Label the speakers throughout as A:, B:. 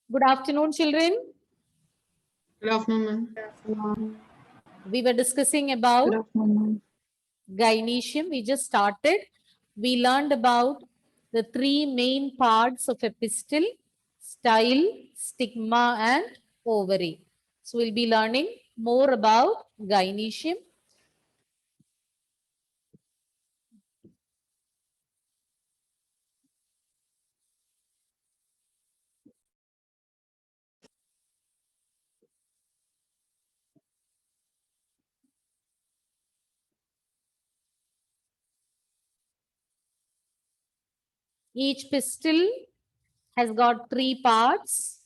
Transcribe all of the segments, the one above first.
A: Good afternoon, children.
B: Good afternoon,
A: We were discussing
B: ma'am.
A: about
B: Good afternoon,
A: gynecium. We just started. We learned about the three main parts of a pistil: style, stigma, and ovary. So we'll be learning more about gynecium. Each pistil has got three parts: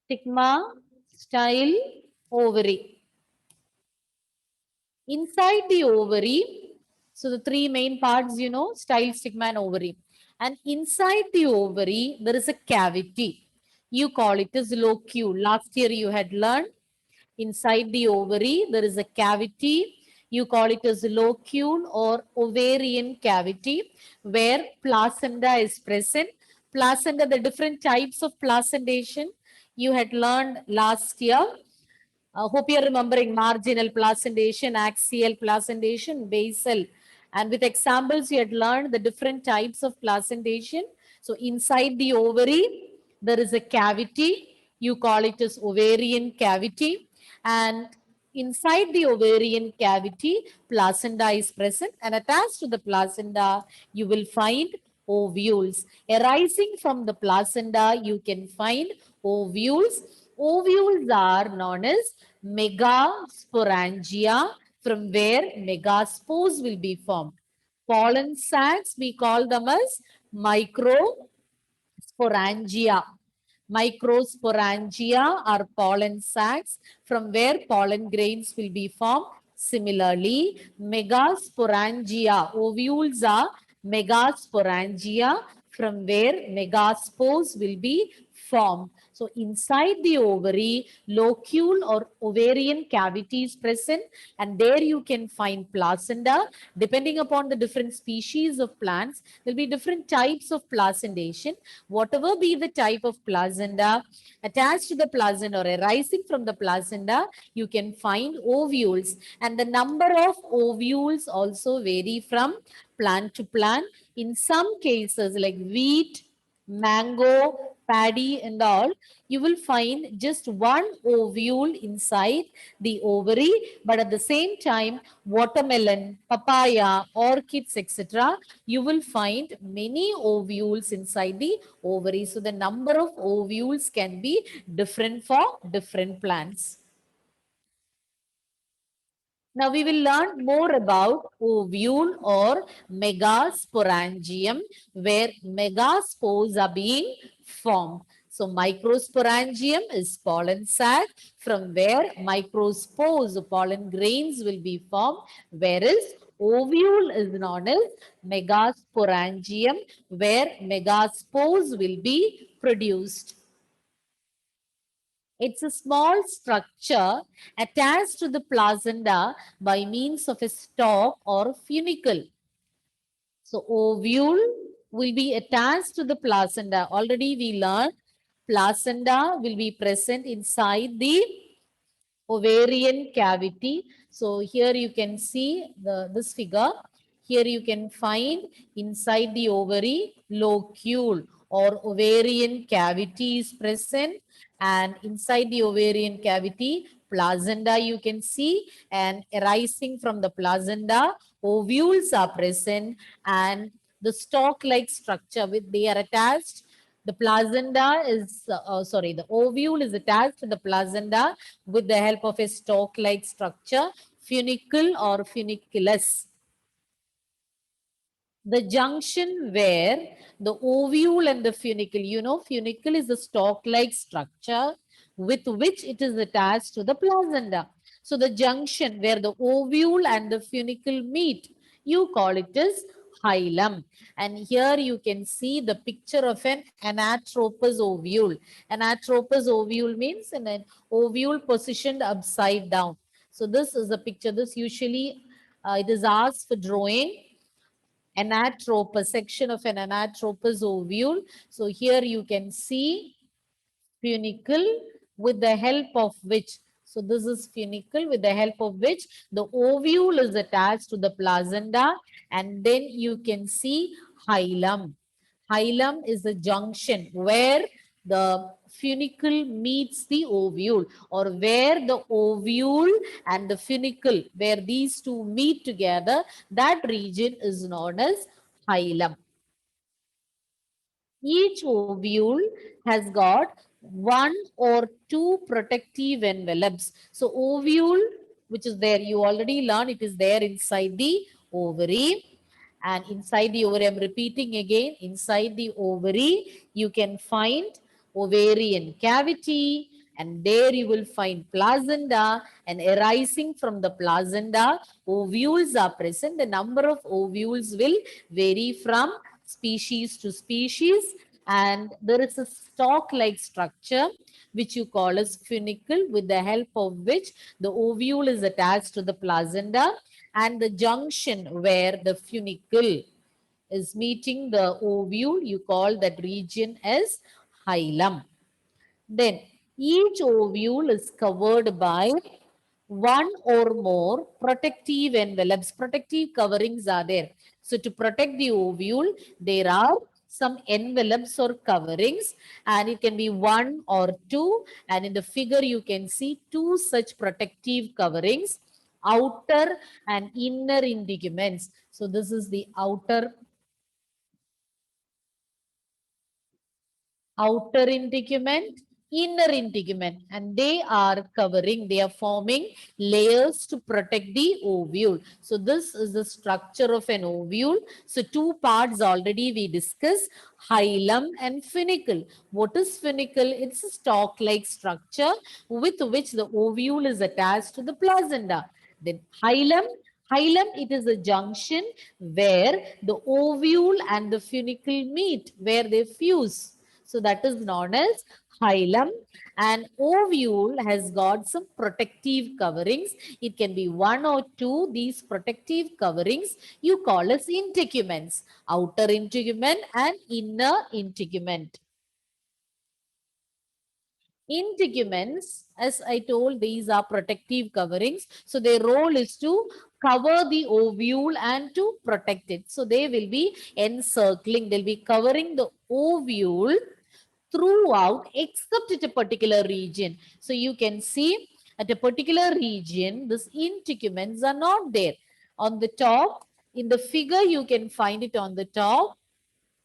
A: stigma, style, ovary. Inside the ovary, so the three main parts, style, stigma, and ovary. And inside the ovary, there is a cavity. You call it as locule. Last year you had learned inside the ovary, there is a cavity. You call it as locule or ovarian cavity where placenta is present. Placenta, the different types of placentation you had learned last year. Hope you're remembering marginal placentation, axial placentation, basal. And with examples, you had learned the different types of placentation. So inside the ovary, there is a cavity. You call it as ovarian cavity. And inside the ovarian cavity, placenta is present. And attached to the placenta, you will find ovules. Arising from the placenta, you can find ovules. Ovules are known as megasporangia, from where megaspores will be formed. Pollen sacs, we call them as microsporangia. Microsporangia are pollen sacs from where pollen grains will be formed. Similarly, megasporangia, ovules are megasporangia from where megaspores will be formed. So inside the ovary, locule or ovarian cavity is present, and there you can find placenta. Depending upon the different species of plants, there will be different types of placentation. Whatever be the type of placenta, attached to the placenta or arising from the placenta, you can find ovules. And the number of ovules also vary from plant to plant. In some cases, like wheat, mango, paddy, and all, you will find just one ovule inside the ovary, but at the same time, watermelon, papaya, orchids, etc., you will find many ovules inside the ovary. So the number of ovules can be different for different plants. Now we will learn more about ovule or megasporangium, where megaspores are being formed. So microsporangium is pollen sac from where microspores, pollen grains will be formed, whereas ovule is known as megasporangium where megaspores will be produced. It's a small structure attached to the placenta by means of a stalk or funicle. So ovule will be attached to the placenta. Already we learned placenta will be present inside the ovarian cavity. So here you can see this figure. Here you can find inside the ovary locule or ovarian cavity is present, and inside the ovarian cavity placenta you can see, and arising from the placenta ovules are present, and the stalk-like structure with they are attached. The placenta is, the ovule is attached to the placenta with the help of a stalk-like structure, funicle or funiculus. The junction where the ovule and the funicle, funicle is a stalk-like structure with which it is attached to the placenta. So the junction where the ovule and the funicle meet, you call it as hilum. And here you can see the picture of an anatropous ovule. Anatropous ovule means an ovule positioned upside down. So this is a picture. This usually it is asked for drawing anatropous, section of an anatropous ovule. So here you can see funicle with the help of which, so this is funicle with the help of which the ovule is attached to the placenta, and then you can see hilum. Hilum is the junction where the funicle meets the ovule, or where the ovule and the funicle, where these two meet together, that region is known as hilum. Each ovule has got one or two protective envelopes. So ovule, which is there, you already learned it is there inside the ovary. And inside the ovary, I'm repeating again, inside the ovary, you can find ovarian cavity, and there you will find placenta, and arising from the placenta, ovules are present. The number of ovules will vary from species to species, and there is a stalk-like structure which you call as funicle, with the help of which the ovule is attached to the placenta, and the junction where the funicle is meeting the ovule, you call that region as hilum. Then each ovule is covered by one or more protective envelopes. Protective coverings are there. So to protect the ovule, there are some envelopes or coverings, and it can be one or two. And in the figure, you can see two such protective coverings, outer and inner integuments. So this is the outer integument, inner integument, and they are covering, they are forming layers to protect the ovule. So this is the structure of an ovule. So two parts already we discussed, hilum and funicle. What is funicle? It's a stalk-like structure with which the ovule is attached to the placenta. Then hilum, it is a junction where the ovule and the funicle meet, where they fuse. So that is known as hilum, and ovule has got some protective coverings. It can be one or two. These protective coverings you call as integuments, outer integument and inner integument. Integuments, as I told, these are protective coverings. So their role is to cover the ovule and to protect it. So they will be encircling, they'll be covering the ovule throughout except at a particular region. So you can see at a particular region, these integuments are not there. On the top, in the figure, you can find it on the top.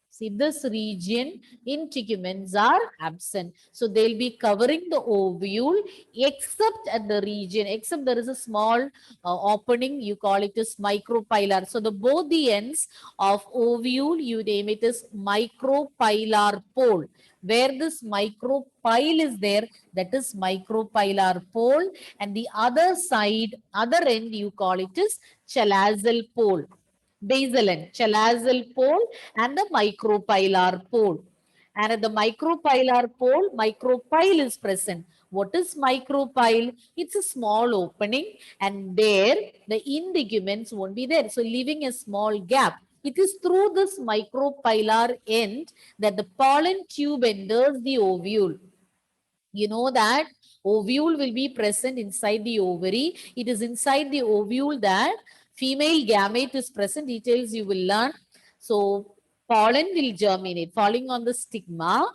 A: See, this region, integuments are absent. So they'll be covering the ovule except at the region, except there is a small opening, you call it as micropylar. So the both the ends of ovule, you name it as micropylar pole. Where this micropyle is there, that is micropylar pole. And the other side, other end, you call it as chalazal pole. Basal end, chalazal pole and the micropylar pole. And at the micropylar pole, micropyle is present. What is micropyle? It's a small opening, and there the integuments won't be there. So leaving a small gap. It is through this micropylar end that the pollen tube enters the ovule. You know that ovule will be present inside the ovary. It is inside the ovule that female gamete is present. Details you will learn. So pollen will germinate. Falling on the stigma,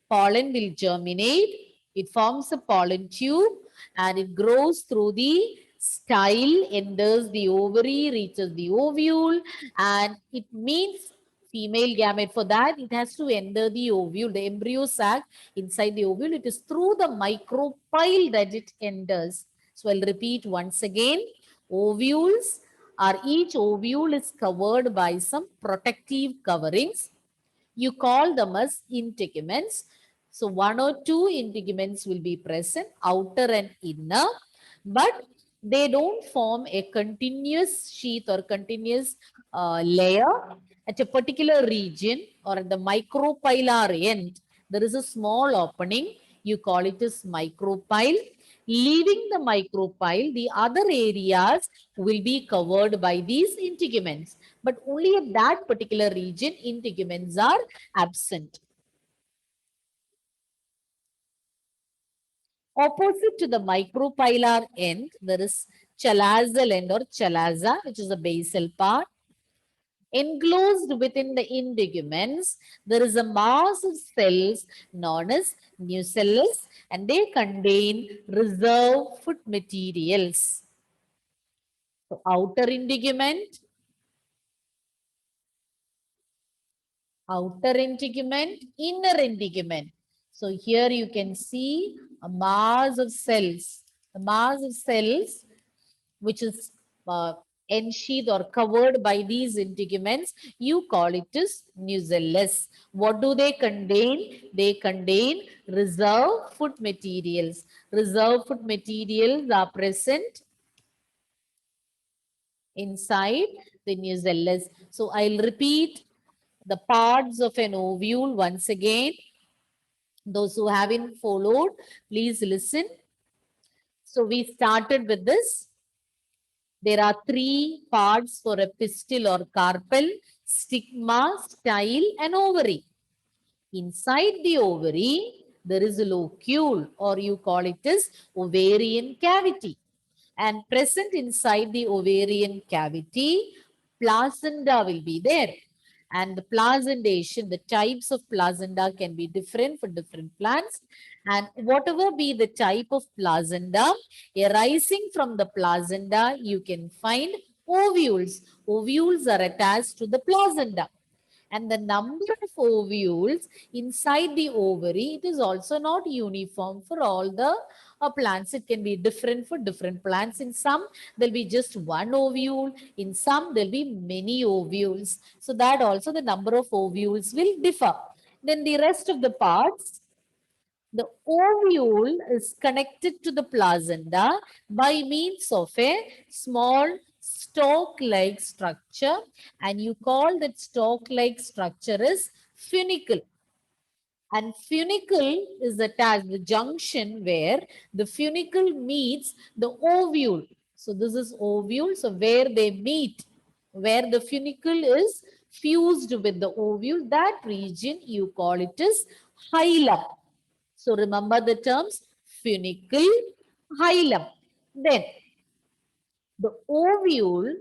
A: pollen will germinate. It forms a pollen tube and it grows through the style, enters the ovary, reaches the ovule, and it means female gamete. For that, it has to enter the ovule, the embryo sac inside the ovule. It is through the micropyle that it enters. So I'll repeat once again. Ovules are, each ovule is covered by some protective coverings. You call them as integuments. So one or two integuments will be present, outer and inner, but they don't form a continuous sheath or continuous layer at a particular region, or at the micropylar end. There is a small opening. You call it as micropyle. Leaving the micropyle, the other areas will be covered by these integuments. But only at that particular region, integuments are absent. Opposite to the micropylar end, there is chalazal end or chalaza, which is the basal part. Enclosed within the integuments, there is a mass of cells known as nucellus, and they contain reserve food materials. So, outer integument, inner integument. So, here you can see a mass of cells. The mass of cells which is ensheathed or covered by these integuments, you call it as nucellus. What do they contain? They contain reserve food materials. Reserve food materials are present inside the nucellus. So I'll repeat the parts of an ovule once again. Those who haven't followed, please listen. So we started with this. There are three parts for a pistil or carpel: stigma, style, and ovary. Inside the ovary, there is a locule, or you call it as ovarian cavity. And present inside the ovarian cavity, placenta will be there. And the placentation, the types of placenta can be different for different plants. And whatever be the type of placenta, arising from the placenta, you can find ovules. Ovules are attached to the placenta. And the number of ovules inside the ovary, it is also not uniform for all the plants. It can be different for different plants. In some, there'll be just one ovule. In some, there'll be many ovules. So that also the number of ovules will differ. Then the rest of the parts, the ovule is connected to the placenta by means of a small stalk-like structure, and you call that stalk-like structure is funicle. And funicle is attached, the junction where the funicle meets the ovule. So this is ovule, so where they meet, where the funicle is fused with the ovule, that region you call it as hilum. So remember the terms funicle, hilum. Then the ovule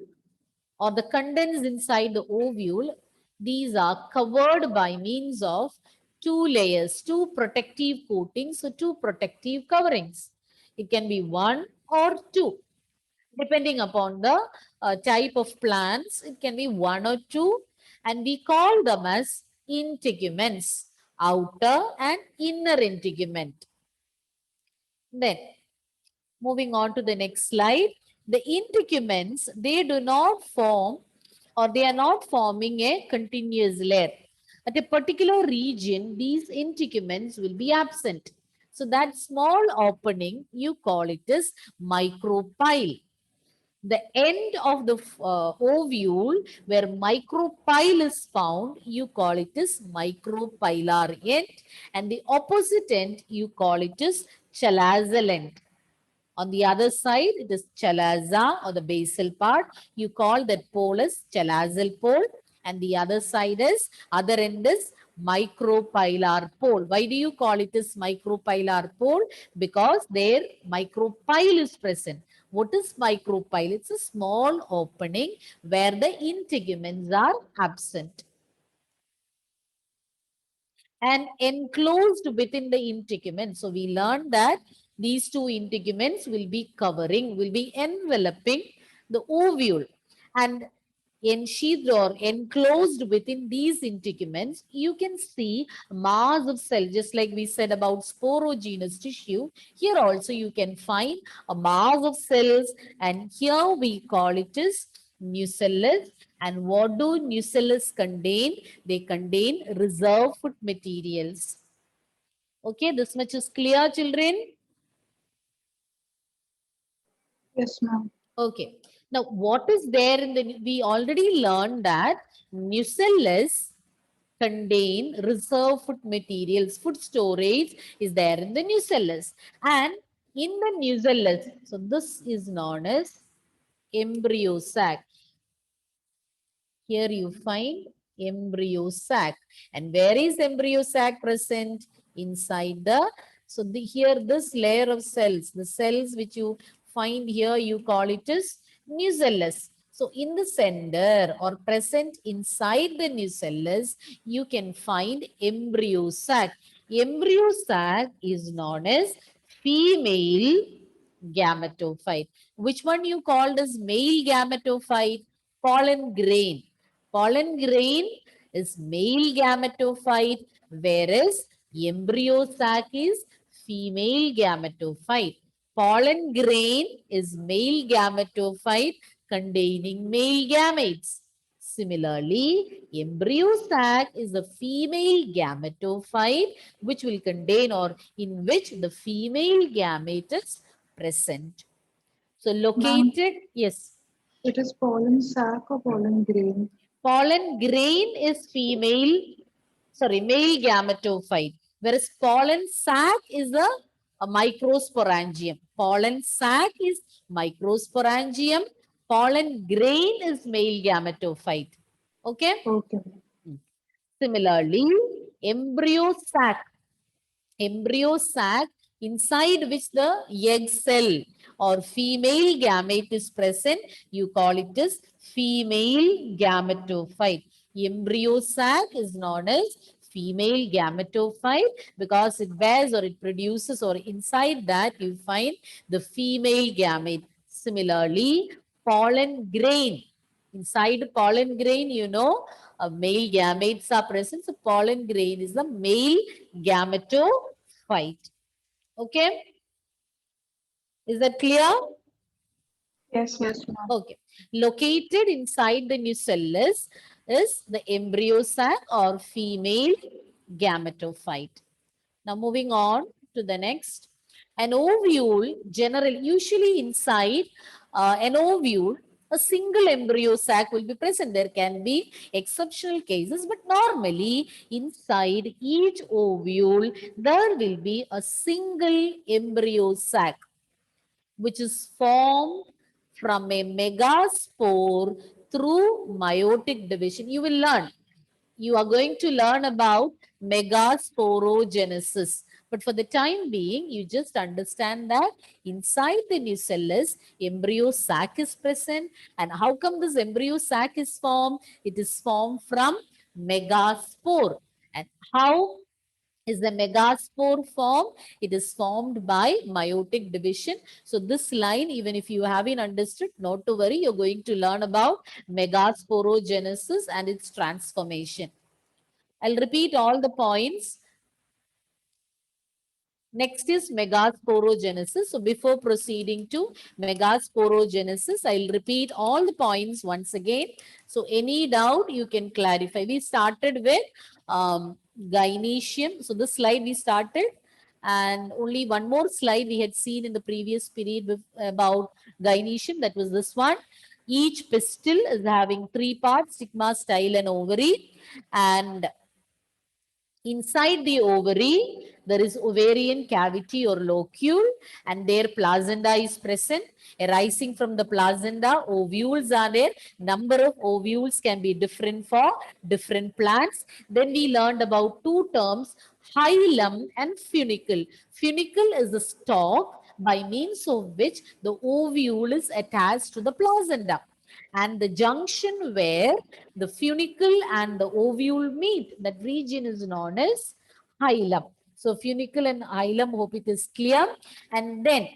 A: or the contents inside the ovule, these are covered by means of two layers, two protective coatings, so two protective coverings. It can be one or two. Depending upon the type of plants, it can be one or two, and we call them as integuments, outer and inner integument. Then, moving on to the next slide, the integuments, they do not form or they are not forming a continuous layer. At a particular region, these integuments will be absent. So that small opening, you call it as micropyle. The end of the ovule where micropyle is found, you call it as micropylar end, and the opposite end, you call it as chalazal end. On the other side, it is chalaza or the basal part. You call that pole as chalazal pole, and the other side is, other end is micropylar pole. Why do you call it as micropylar pole? Because there micropyle is present. What is micropyle? It's a small opening where the integuments are absent. And enclosed within the integument. So we learned that these two integuments will be covering, will be enveloping the ovule, and ensheathed or enclosed within these integuments, you can see mass of cell, just like we said about sporogenous tissue. Here also you can find a mass of cells, and here we call it as nucellus. And what do nucellus contain? They contain reserve food materials. Okay, this much is clear, children?
B: Yes, ma'am.
A: Okay. Now, what is there in the, we already learned that nucellus contain reserve food materials. Food storage is there in the nucellus. And In the nucellus, so this is known as embryo sac. Here you find embryo sac. And where is embryo sac present? Inside the, so here this layer of cells, the cells which you find here, you call it as nucellus. So in the center or present inside the nucellus, you can find embryo sac. Embryo sac is known as female gametophyte. Which one you called as male gametophyte? Pollen grain. Pollen grain is male gametophyte, whereas embryo sac is female gametophyte. Pollen grain is male gametophyte containing male gametes. Similarly, embryo sac is a female gametophyte which will contain or in which the female gamete is present. So
B: Ma'am,
A: located, yes.
B: it is pollen sac or pollen grain?
A: Pollen grain is female, sorry, male gametophyte, whereas pollen sac is a microsporangium. Pollen sac is microsporangium. Pollen grain is male gametophyte. Okay.
B: Okay.
A: Similarly, embryo sac. Embryo sac inside which the egg cell or female gamete is present, you call it as female gametophyte. Embryo sac is known as female gametophyte because it bears or it produces or inside that you find the female gamete. Similarly, pollen grain. Inside pollen grain, you know, male gametes are present. So pollen grain is the male gametophyte. Okay. Is that clear?
B: Yes, ma'am.
A: Okay. Located inside the nucellus is the embryo sac or female gametophyte. Now moving on to the next. An ovule, generally, usually inside an ovule, a single embryo sac will be present. There can be exceptional cases, but normally inside each ovule, there will be a single embryo sac, which is formed from a megaspore through meiotic division. You will learn. You are going to learn about megasporogenesis. But for the time being, you just understand that inside the nucellus, embryo sac is present. And how come this embryo sac is formed? It is formed from megaspore. And how is the megaspore formed? It is formed by meiotic division. So this line, even if you haven't understood, not to worry, you're going to learn about megasporogenesis and its transformation. I'll repeat all the points. Next is megasporogenesis. So before proceeding to megasporogenesis, I'll repeat all the points once again. So any doubt you can clarify. We started with gynoecium. So this slide we started, and only one more slide we had seen in the previous period with, about gynoecium. That was this one. Each pistil is having 3 parts: stigma, style, and ovary. And inside the ovary, there is ovarian cavity or locule, and their placenta is present. Arising from the placenta, ovules are there. Number of ovules can be different for different plants. Then we learned about 2 terms, hilum and funicle. Funicle is the stalk by means of which the ovule is attached to the placenta. And the junction where the funicle and the ovule meet, that region is known as hilum. So funicle and hilum, hope it is clear. And then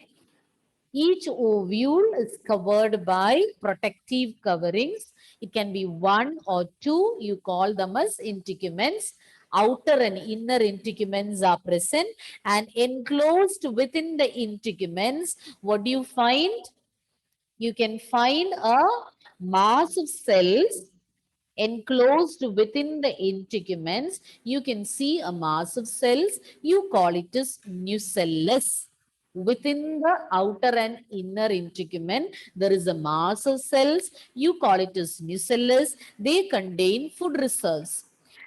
A: each ovule is covered by protective coverings. It can be 1 or 2. You call them as integuments. Outer and inner integuments are present, and enclosed within the integuments, what do you find? You can find a mass of cells enclosed within the integuments. You can see a mass of cells. You call it as nucellus. Within the outer and inner integument, there is a mass of cells. You call it as nucellus. They contain food reserves.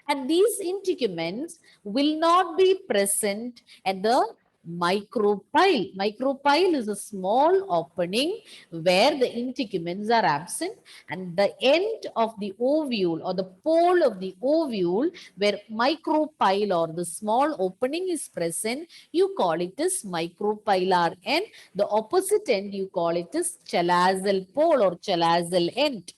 A: And these integuments will not be present at the Micropyle. Micropyle is a small opening where the integuments are absent, and the end of the ovule or the pole of the ovule where micropyle or the small opening is present, you call it as micropylar end. The opposite end, you call it as chalazal pole or chalazal end.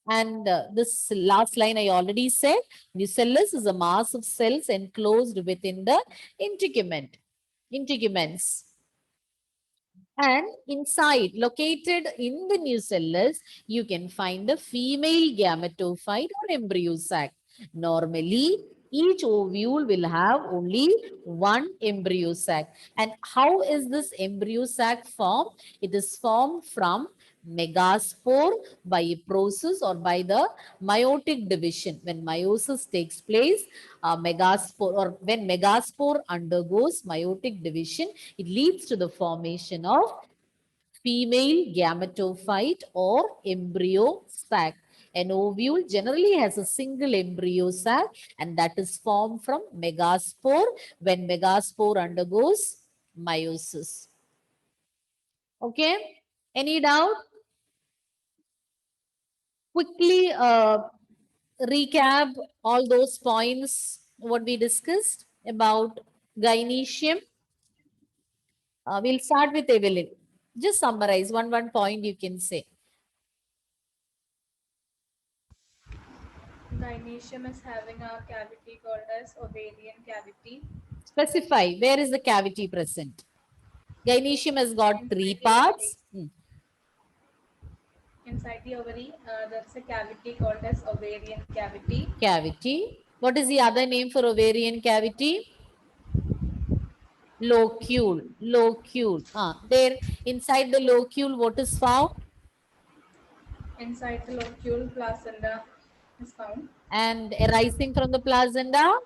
A: And this last line I already said, nucellus is a mass of cells enclosed within the integuments. And inside, located in the nucellus, you can find the female gametophyte or embryo sac. Normally, each ovule will have only one embryo sac. And how is this embryo sac formed? It is formed from megaspore by a process or by the meiotic division. When meiosis takes place, megaspore or when megaspore undergoes meiotic division, it leads to the formation of female gametophyte or embryo sac. An ovule generally has a single embryo sac, and that is formed from megaspore when megaspore undergoes meiosis. Okay, any doubt? Quickly recap all those points what we discussed about gynecium. We'll start with Evelyn. Just summarize one point you can say.
C: Gynecium is having a cavity called as ovarian cavity.
A: Specify where is the cavity present. Gynecium has got three parts.
C: Inside the ovary, there is a cavity called as ovarian cavity.
A: Cavity. What is the other name for ovarian cavity? Locule. Locule. There inside the locule, what is found?
C: Inside the locule, placenta is found.
A: And arising from the placenta?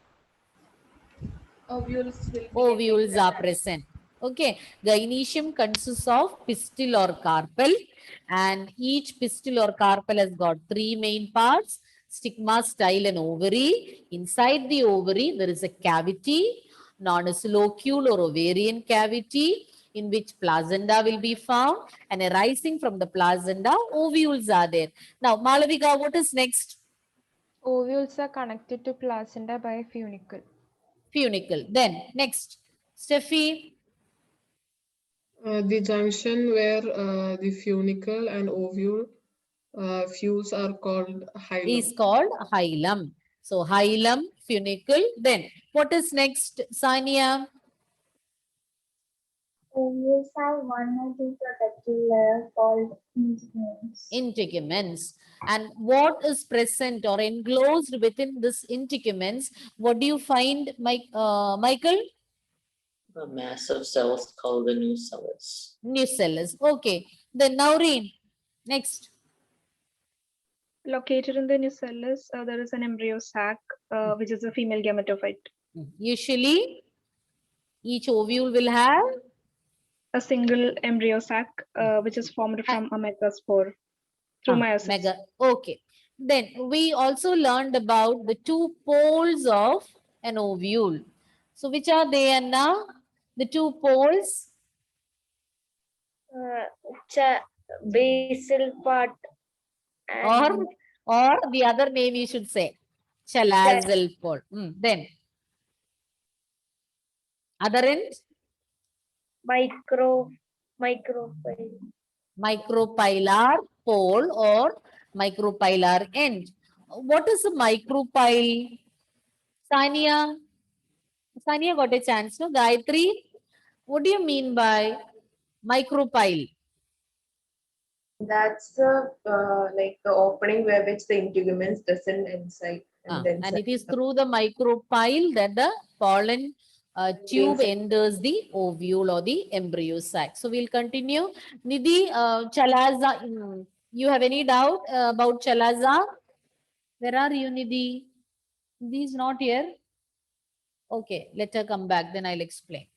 A: Ovules are present. Okay. Gynecium consists of pistil or carpel, and each pistil or carpel has got three main parts: stigma, style, and ovary. Inside the ovary, there is a cavity known as locule or ovarian cavity, in which placenta will be found, and arising from the placenta, ovules are there. Now, Malavika, what is next?
D: Ovules are connected to placenta by a funicle.
A: Funicle. Then, next, Steffi.
E: The junction where the funicle and ovule fuse are called hilum.
A: Is called hilum. So, hilum, funicle. Then, what is next, Sania?
F: Ovules have one or two protective layer called integuments.
A: Integuments. And what is present or enclosed within this integuments? What do you find, Michael?
G: A mass of cells called the nucellus.
A: Nucellus. Okay. Then Naureen, next.
D: Located in the nucellus, there is an embryo sac, which is a female gametophyte.
A: Usually, each ovule will have
D: a single embryo sac, which is formed from a megaspore through meiosis.
A: Okay. Then we also learned about the two poles of an ovule. So which are they, Anna? The two poles?
F: Basal part.
A: Or the other name you should say. Chalazal pole. Then other end? Micropylar pole or micropylar end. What is a micropyle? Sania got a chance, no? Gayatri, what do you mean by micropyle?
H: That's the like the opening where which the integuments descend inside.
A: And it is through the micropyle that the pollen tube enters the ovule or the embryo sac. So we'll continue. Nidhi, chalaza, you have any doubt about chalaza? Where are you, Nidhi? Nidhi is not here. Okay, let her come back, then I'll explain.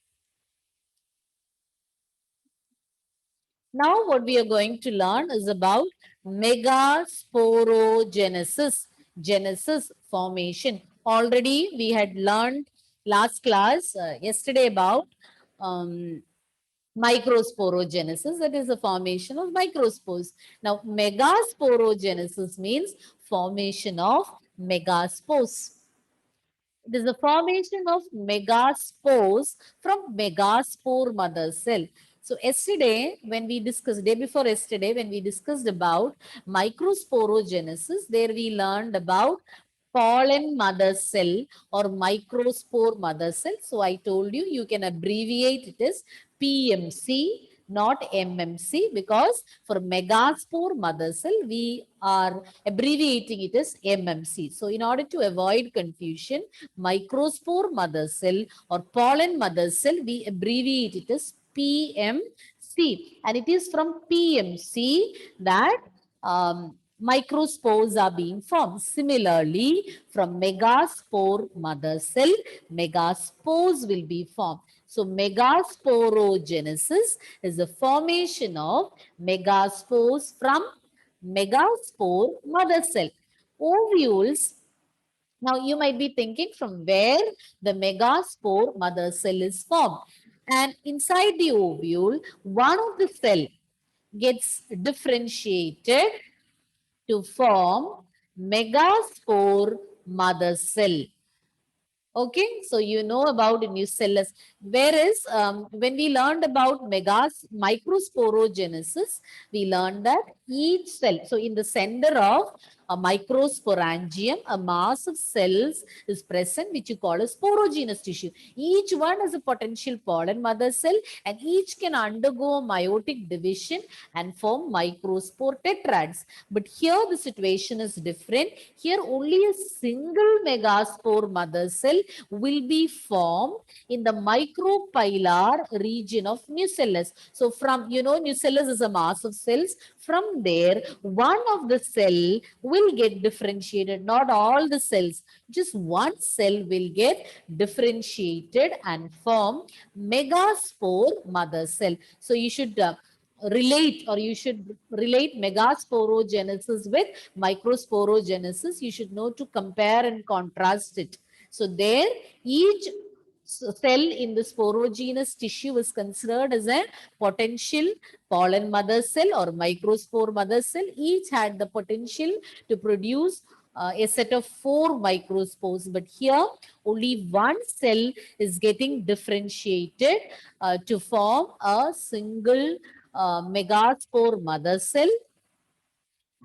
A: Now what we are going to learn is about megasporogenesis, genesis formation. Already we had learned last class yesterday about microsporogenesis, that is the formation of microspores. Now, megasporogenesis means formation of megaspores. It is the formation of megaspores from megaspore mother cell. So yesterday, when we discussed, day before yesterday, when we discussed about microsporogenesis, there we learned about pollen mother cell or microspore mother cell. So I told you, you can abbreviate it as PMC, not MMC, because for megaspore mother cell, we are abbreviating it as MMC. So in order to avoid confusion, microspore mother cell or pollen mother cell, we abbreviate it as PMC. And it is from PMC that microspores are being formed. Similarly, from megaspore mother cell, megaspores will be formed. So megasporogenesis is the formation of megaspores from megaspore mother cell. Ovules. Now you might be thinking from where the megaspore mother cell is formed. And inside the ovule, one of the cell gets differentiated to form megaspore mother cell. Okay, so you know about nucellus. Whereas when we learned about microsporogenesis, we learned that each cell, so in the center of a microsporangium, a mass of cells is present, which you call a sporogenous tissue. Each one is a potential pollen mother cell, and each can undergo meiotic division and form microspore tetrads. But here the situation is different. Here only a single megaspore mother cell will be formed in the micropylar region of nucellus. So from, nucellus is a mass of cells. From there, one of the cell will get differentiated, not all the cells. Just one cell will get differentiated and form megaspore mother cell. So you should relate megasporogenesis with microsporogenesis. You should know to compare and contrast it. So there, each cell in the sporogenous tissue is considered as a potential pollen mother cell or microspore mother cell. Each had the potential to produce a set of 4 microspores, but here only one cell is getting differentiated to form a single megaspore mother cell,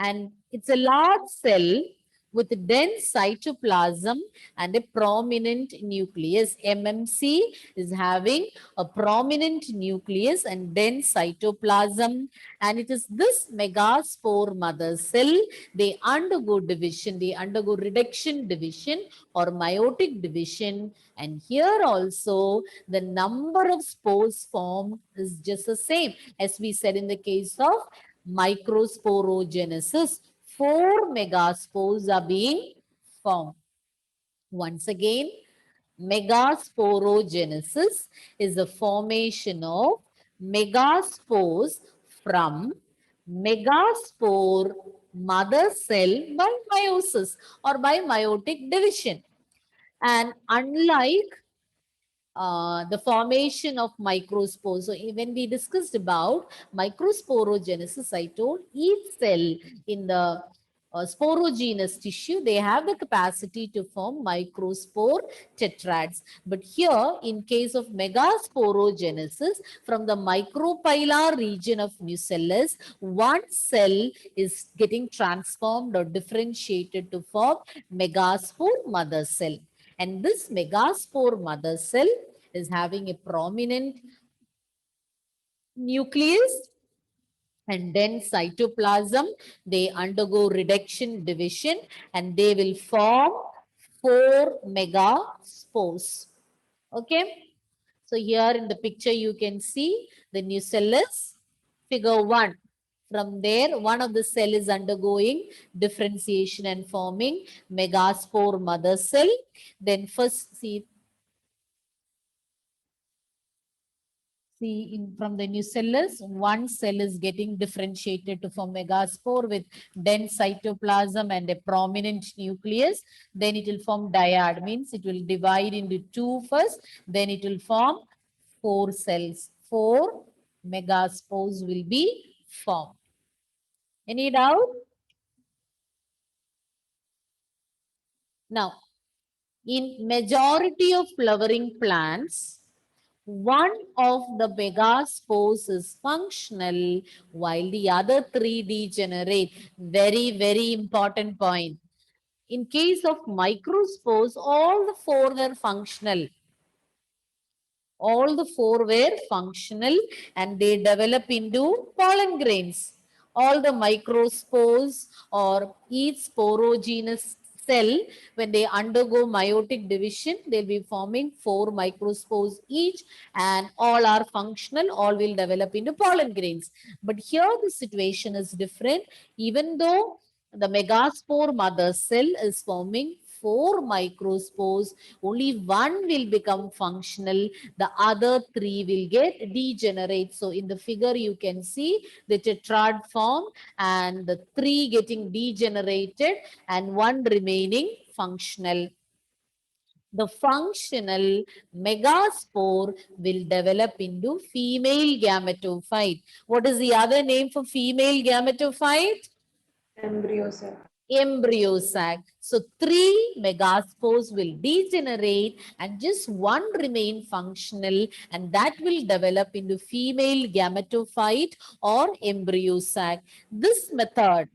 A: and it's a large cell with dense cytoplasm and a prominent nucleus. MMC is having a prominent nucleus and dense cytoplasm, and it is this megaspore mother cell, they undergo division, they undergo reduction division or meiotic division, and here also the number of spores formed is just the same as we said in the case of microsporogenesis. 4 megaspores are being formed. Once again, megasporogenesis is the formation of megaspores from megaspore mother cell by meiosis or by meiotic division. And unlike the formation of microspores. So when we discussed about microsporogenesis, I told each cell in the sporogenous tissue, they have the capacity to form microspore tetrads. But here, in case of megasporogenesis, from the micropylar region of nucellus, one cell is getting transformed or differentiated to form megaspore mother cell. And this megaspore mother cell is having a prominent nucleus and dense cytoplasm. They undergo reduction division and they will form 4 megaspores. Okay. So here in the picture you can see the nucellus, figure 1. From there, one of the cell is undergoing differentiation and forming megaspore mother cell. Then first see See, from the nucellus, one cell is getting differentiated to form megaspore with dense cytoplasm and a prominent nucleus. Then it will form dyad, means it will divide into two first, then it will form 4 cells. 4 megaspores will be formed. Any doubt? Now, in majority of flowering plants, one of the megaspores is functional while the other 3 degenerate. Very, very important point. In case of microspores, all the 4 were functional. All the 4 were functional and they develop into pollen grains. All the microspores or each sporogenous cell, when they undergo meiotic division, they'll be forming 4 microspores each and all are functional, all will develop into pollen grains. But here the situation is different. Even though the megaspore mother cell is forming 4 microspores, only one will become functional, the other 3 will get degenerate. So in the figure you can see the tetrad form and the 3 getting degenerated and 1 remaining functional. The functional megaspore will develop into female gametophyte. What is the other name for female gametophyte?
H: Embryo sac.
A: Embryo sac. So 3 megaspores will degenerate and just 1 remain functional and that will develop into female gametophyte or embryo sac. This method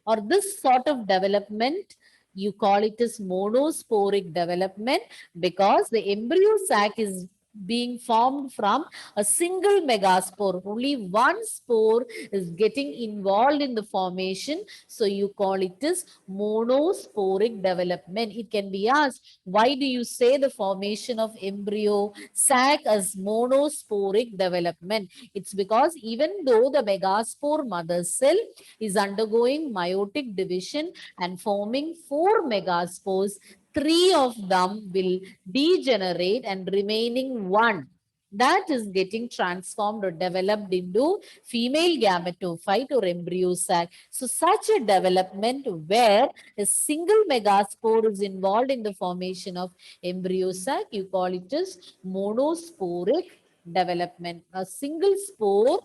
A: or this sort of development, you call it as monosporic development because the embryo sac is being formed from a single megaspore. Only one spore is getting involved in the formation. So you call it as monosporic development. It can be asked, why do you say the formation of embryo sac as monosporic development? It's because even though the megaspore mother cell is undergoing meiotic division and forming 4 megaspores, 3 of them will degenerate and remaining 1 that is getting transformed or developed into female gametophyte or embryo sac. So such a development where a single megaspore is involved in the formation of embryo sac, you call it as monosporic development. A single spore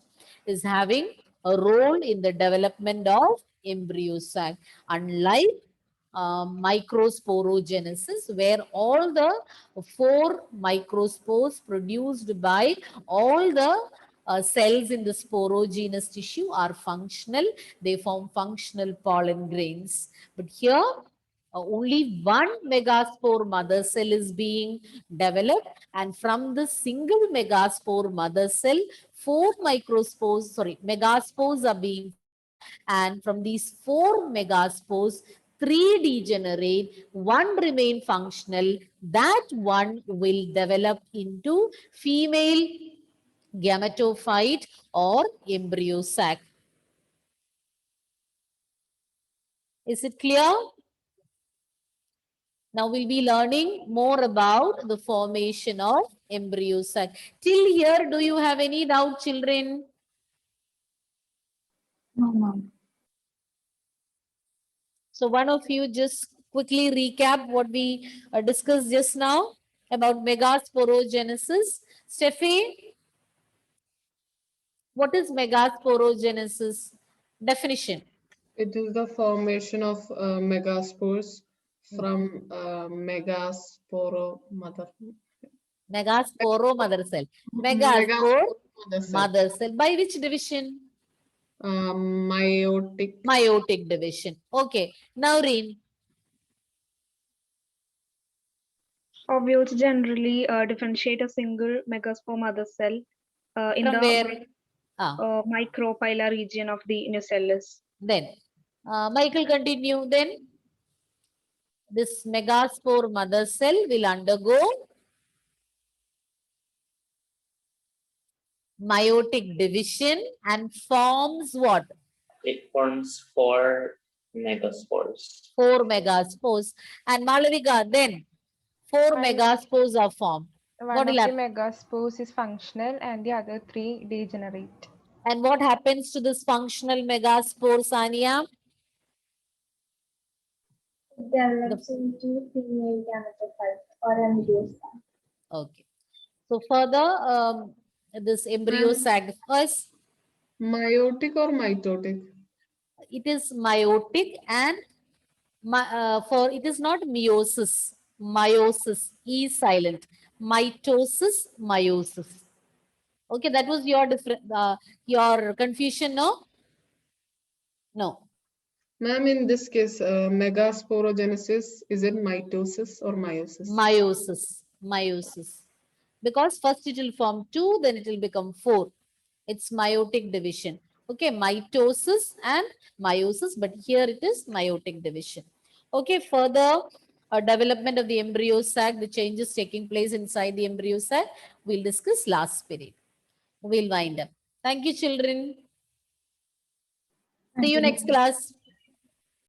A: is having a role in the development of embryo sac, unlike microsporogenesis, where all the 4 microspores produced by all the cells in the sporogenous tissue are functional. They form functional pollen grains. But here, only 1 megaspore mother cell is being developed, and from the single megaspore mother cell, 4 megaspores are being, and from these 4 megaspores, 3 degenerate, 1 remain functional. That one will develop into female gametophyte or embryo sac. Is it clear? Now we'll be learning more about the formation of embryo sac. Till here, do you have any doubt, children?
B: No, ma'am.
A: So one of you just quickly recap what we discussed just now about megasporogenesis. Steffi, what is megasporogenesis? Definition.
E: It is the formation of megaspores from megasporo mother.
A: Megasporo mother cell.
E: Megaspore
A: Megaspore mother cell. By which division?
E: Meiotic.
A: Meiotic division. Okay. Now, Reen.
D: Ovules generally differentiate a single megaspore mother cell in
A: From
D: the
A: where?
D: micropylar region of the nucellus.
A: Then, Michael, continue. Then, this megaspore mother cell will undergo meiotic division and forms what?
G: It forms 4 megaspores.
A: 4 megaspores. And Malavika, then 4 megaspores are formed. What
I: One of
A: will
I: the
A: happen?
I: megaspores is functional and the other three degenerate.
A: And what happens to this functional megaspore, Sania?
F: It develops into female gametophyte or embryo sac.
A: Okay. So further, this embryo
E: Ma'am.
A: sac first,
E: Meiotic or mitotic?
A: it is meiotic and for it is not meiosis. Meiosis, E is silent. Mitosis, meiosis. Okay, that was your different, your confusion, no? No.
E: Ma'am, in this case, megasporogenesis, is it mitosis or meiosis?
A: Meiosis, meiosis. Because first it will form 2, then it will become 4. It's meiotic division. Okay, mitosis and meiosis, but here it is meiotic division. Okay, further development of the embryo sac, the changes taking place inside the embryo sac, we'll discuss last period. We'll wind up. Thank you, children. See you next class.